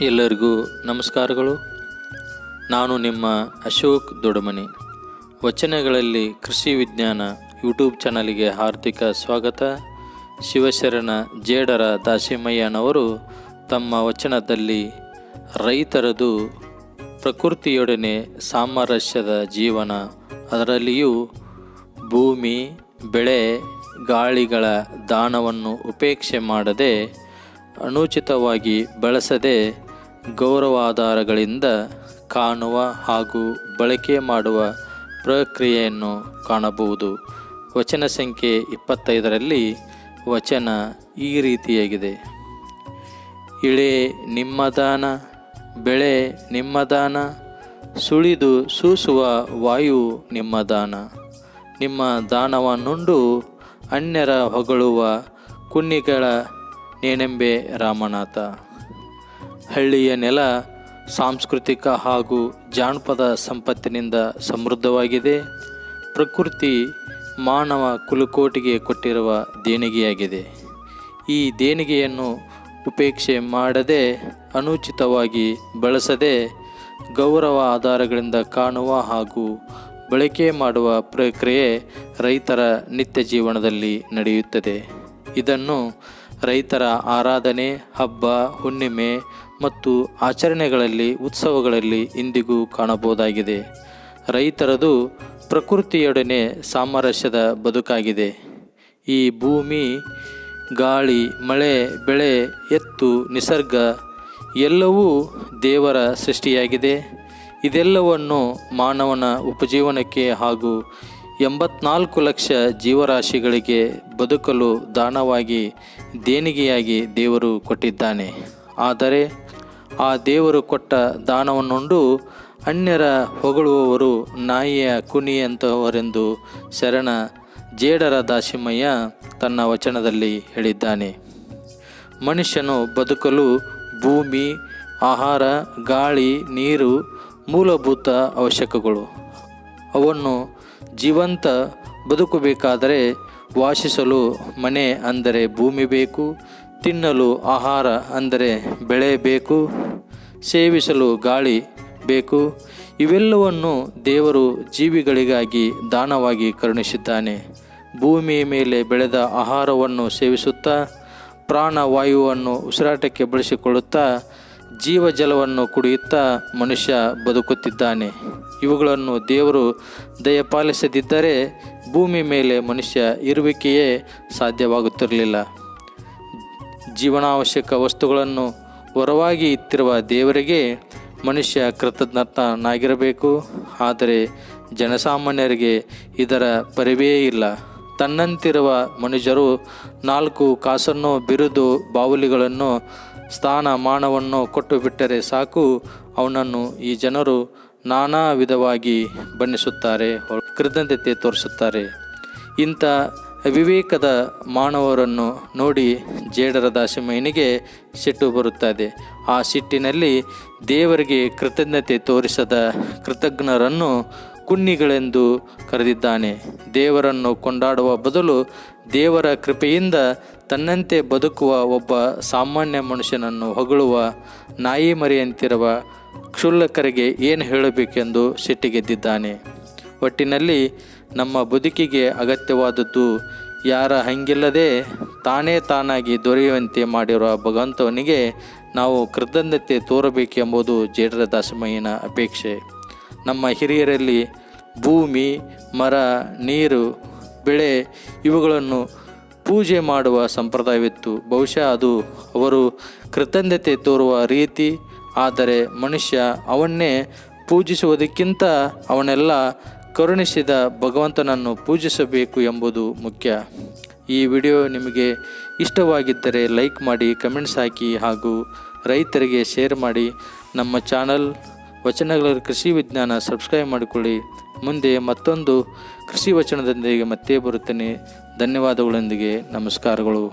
ಎಲ್ಲರಿಗೂ ನಮಸ್ಕಾರಗಳು. ನಾನು ನಿಮ್ಮ ಅಶೋಕ್ ದೊಡಮನಿ. ವಚನಗಳಲ್ಲಿ ಕೃಷಿ ವಿಜ್ಞಾನ ಯೂಟ್ಯೂಬ್ ಚಾನಲಿಗೆ ಹಾರ್ದಿಕ ಸ್ವಾಗತ. ಶಿವಶರಣ ಜೇಡರ ದಾಸಿಮಯ್ಯನವರು ತಮ್ಮ ವಚನದಲ್ಲಿ ರೈತರದು ಪ್ರಕೃತಿಯೊಡನೆ ಸಾಮರಸ್ಯದ ಜೀವನ, ಅದರಲ್ಲಿಯೂ ಭೂಮಿ, ಬೆಳೆ, ಗಾಳಿಗಳ ದಾನವನ್ನು ಉಪೇಕ್ಷೆ ಮಾಡದೆ, ಅನುಚಿತವಾಗಿ ಬಳಸದೆ, ಗೌರವಾಧಾರಗಳಿಂದ ಕಾಣುವ ಹಾಗೂ ಬಳಕೆ ಮಾಡುವ ಪ್ರಕ್ರಿಯೆಯನ್ನು ಕಾಣಬಹುದು. ವಚನ ಸಂಖ್ಯೆ 25ರಲ್ಲಿ ವಚನ ಈ ರೀತಿಯಾಗಿದೆ: ಇಳೆ ನಿಮ್ಮದಾನ, ಬೆಳೆ ನಿಮ್ಮದಾನ, ಸುಳಿದು ಸೂಸುವ ವಾಯು ನಿಮ್ಮದಾನ. ನಿಮ್ಮ ದಾನವನ್ನುಂಡು ಅನ್ಯರ ಹೊಗಳುವ ಕುನ್ನಿಗಳ ನೇನೆಂಬೆ ರಾಮನಾಥ. ಹಳ್ಳಿಯ ನೆಲ ಸಾಂಸ್ಕೃತಿಕ ಹಾಗೂ ಜಾನಪದ ಸಂಪತ್ತಿನಿಂದ ಸಮೃದ್ಧವಾಗಿದೆ. ಪ್ರಕೃತಿ ಮಾನವ ಕುಲಕೋಟಿಗೆ ಕೊಟ್ಟಿರುವ ದೇಣಿಗೆಯಾಗಿದೆ. ಈ ದೇಣಿಗೆಯನ್ನು ಉಪೇಕ್ಷೆ ಮಾಡದೆ, ಅನುಚಿತವಾಗಿ ಬಳಸದೆ, ಗೌರವ ಆಧಾರಗಳಿಂದ ಕಾಣುವ ಹಾಗೂ ಬಳಕೆ ಮಾಡುವ ಪ್ರಕ್ರಿಯೆ ರೈತರ ನಿತ್ಯ ಜೀವನದಲ್ಲಿ ನಡೆಯುತ್ತದೆ. ಇದನ್ನು ರೈತರ ಆರಾಧನೆ, ಹಬ್ಬ, ಹುಣ್ಣಿಮೆ ಮತ್ತು ಆಚರಣೆಗಳಲ್ಲಿ, ಉತ್ಸವಗಳಲ್ಲಿ ಇಂದಿಗೂ ಕಾಣಬಹುದಾಗಿದೆ. ರೈತರದು ಪ್ರಕೃತಿಯೊಡನೆ ಸಾಮರಸ್ಯದ ಬದುಕಾಗಿದೆ. ಈ ಭೂಮಿ, ಗಾಳಿ, ಮಳೆ, ಬೆಳೆ, ಎತ್ತು, ನಿಸರ್ಗ ಎಲ್ಲವೂ ದೇವರ ಸೃಷ್ಟಿಯಾಗಿದೆ. ಇದೆಲ್ಲವನ್ನು ಮಾನವನ ಉಪಜೀವನಕ್ಕೆ ಹಾಗೂ 84 ಲಕ್ಷ ಜೀವರಾಶಿಗಳಿಗೆ ಬದುಕಲು ದಾನವಾಗಿ, ದೇಣಿಗೆಯಾಗಿ ದೇವರು ಕೊಟ್ಟಿದ್ದಾನೆ. ಆದರೆ ಆ ದೇವರು ಕೊಟ್ಟ ದಾನವನ್ನುಂಡು ಅನ್ಯರ ಹೊಗಳುವವರು ನಾಯಿಯ ಕುಣಿಯಂತಹವರೆಂದು ಶರಣ ಜೇಡರ ದಾಸಿಮಯ್ಯ ತನ್ನ ವಚನದಲ್ಲಿ ಹೇಳಿದ್ದಾನೆ. ಮನುಷ್ಯನು ಬದುಕಲು ಭೂಮಿ, ಆಹಾರ, ಗಾಳಿ, ನೀರು ಮೂಲಭೂತ ಅವಶ್ಯಕಗಳು. ಅವನ್ನು ಜೀವಂತ ಬದುಕಬೇಕಾದರೆ ವಾಸಿಸಲು ಮನೆ ಅಂದರೆ ಭೂಮಿ ಬೇಕು, ತಿನ್ನಲು ಆಹಾರ ಅಂದರೆ ಬೆಳೆ ಬೇಕು, ಸೇವಿಸಲು ಗಾಳಿ ಬೇಕು. ಇವೆಲ್ಲವನ್ನು ದೇವರು ಜೀವಿಗಳಿಗಾಗಿ ದಾನವಾಗಿ ಕರುಣಿಸಿದ್ದಾನೆ. ಭೂಮಿಯ ಮೇಲೆ ಬೆಳೆದ ಆಹಾರವನ್ನು ಸೇವಿಸುತ್ತಾ, ಪ್ರಾಣವಾಯುವನ್ನು ಉಸಿರಾಟಕ್ಕೆ ಬಳಸಿಕೊಳ್ಳುತ್ತಾ, ಜೀವಜಲವನ್ನು ಕುಡಿಯುತ್ತಾ ಮನುಷ್ಯ ಬದುಕುತ್ತಿದ್ದಾನೆ. ಇವುಗಳನ್ನು ದೇವರು ದಯಪಾಲಿಸದಿದ್ದರೆ ಭೂಮಿ ಮೇಲೆ ಮನುಷ್ಯ ಇರುವಿಕೆಯೇ ಸಾಧ್ಯವಾಗುತ್ತಿರಲಿಲ್ಲ. ಜೀವನಾವಶ್ಯಕ ವಸ್ತುಗಳನ್ನು ವರವಾಗಿ ಇತ್ತಿರುವ ದೇವರಿಗೆ ಮನುಷ್ಯ ಕೃತಜ್ಞನಾಗಿರಬೇಕು. ಆದರೆ ಜನಸಾಮಾನ್ಯರಿಗೆ ಇದರ ಪರಿವೇ ಇಲ್ಲ. ತನ್ನಂತಿರುವ ಮನುಷ್ಯರು 4 ಕಾಸನ್ನು, ಬಿರುದು, ಬಾವುಲಿಗಳನ್ನು, ಸ್ಥಾನಮಾನವನ್ನು ಕೊಟ್ಟು ಬಿಟ್ಟರೆ ಸಾಕು, ಅವನನ್ನು ಈ ಜನರು ನಾನಾ ವಿಧವಾಗಿ ಬಣ್ಣಿಸುತ್ತಾರೆ, ಕೃತಜ್ಞತೆ ತೋರಿಸುತ್ತಾರೆ. ಇಂಥ ಅವಿವೇಕದ ಮಾನವರನ್ನು ನೋಡಿ ಜೇಡರ ದಾಸಿಮಯ್ಯನಿಗೆ ಸಿಟ್ಟು ಬರುತ್ತದೆ. ಆ ಸಿಟ್ಟಿನಲ್ಲಿ ದೇವರಿಗೆ ಕೃತಜ್ಞತೆ ತೋರಿಸದ ಕೃತಜ್ಞರನ್ನು ಕುನ್ನಿಗಳೆಂದು ಕರೆದಿದ್ದಾನೆ. ದೇವರನ್ನು ಕೊಂಡಾಡುವ ಬದಲು ದೇವರ ಕೃಪೆಯಿಂದ ತನ್ನಂತೆ ಬದುಕುವ ಒಬ್ಬ ಸಾಮಾನ್ಯ ಮನುಷ್ಯನನ್ನು ಹೊಗಳುವ ನಾಯಿ ಮರಿಯಂತಿರುವ ಕ್ಷುಲ್ಲಕರಿಗೆ ಏನು ಹೇಳಬೇಕೆಂದು ಸಿಟ್ಟಿಗೆದ್ದಿದ್ದಾನೆ. ಒಟ್ಟಿನಲ್ಲಿ ನಮ್ಮ ಬದುಕಿಗೆ ಅಗತ್ಯವಾದದ್ದು ಯಾರ ಹಂಗಿಲ್ಲದೆ ತಾನಾಗಿ ದೊರೆಯುವಂತೆ ಮಾಡಿರುವ ಭಗವಂತನಿಗೆ ನಾವು ಕೃತಜ್ಞತೆ ತೋರಬೇಕೆಂಬುದು ಜೇಡರ ದಾಸಿಮಯ್ಯನ ಅಪೇಕ್ಷೆ. ನಮ್ಮ ಹಿರಿಯರಲ್ಲಿ ಭೂಮಿ, ಮರ, ನೀರು, ಬೆಳೆ ಇವುಗಳನ್ನು ಪೂಜೆ ಮಾಡುವ ಸಂಪ್ರದಾಯವಿತ್ತು. ಬಹುಶಃ ಅದು ಅವರು ಕೃತಜ್ಞತೆ ತೋರುವ ರೀತಿ. ಆದರೆ ಮನುಷ್ಯ ಅವನ್ನೇ ಪೂಜಿಸುವುದಕ್ಕಿಂತ ಅವನೆಲ್ಲ ಕರುಣಿಸಿದ ಭಗವಂತನನ್ನು ಪೂಜಿಸಬೇಕು ಎಂಬುದು ಮುಖ್ಯ. ಈ ವಿಡಿಯೋ ನಿಮಗೆ ಇಷ್ಟವಾಗಿದ್ದರೆ ಲೈಕ್ ಮಾಡಿ, ಕಮೆಂಟ್ಸ್ ಹಾಕಿ ಹಾಗೂ ರೈತರಿಗೆ ಶೇರ್ ಮಾಡಿ. ನಮ್ಮ ಚಾನಲ್ ವಚನಗಳ ಕೃಷಿ ವಿಜ್ಞಾನ ಸಬ್ಸ್ಕ್ರೈಬ್ ಮಾಡಿಕೊಳ್ಳಿ. ಮುಂದೆ ಮತ್ತೊಂದು ಕೃಷಿ ವಚನದೊಂದಿಗೆ ಮತ್ತೆ ಬರುತ್ತೇನೆ. ಧನ್ಯವಾದಗಳೊಂದಿಗೆ ನಮಸ್ಕಾರಗಳು.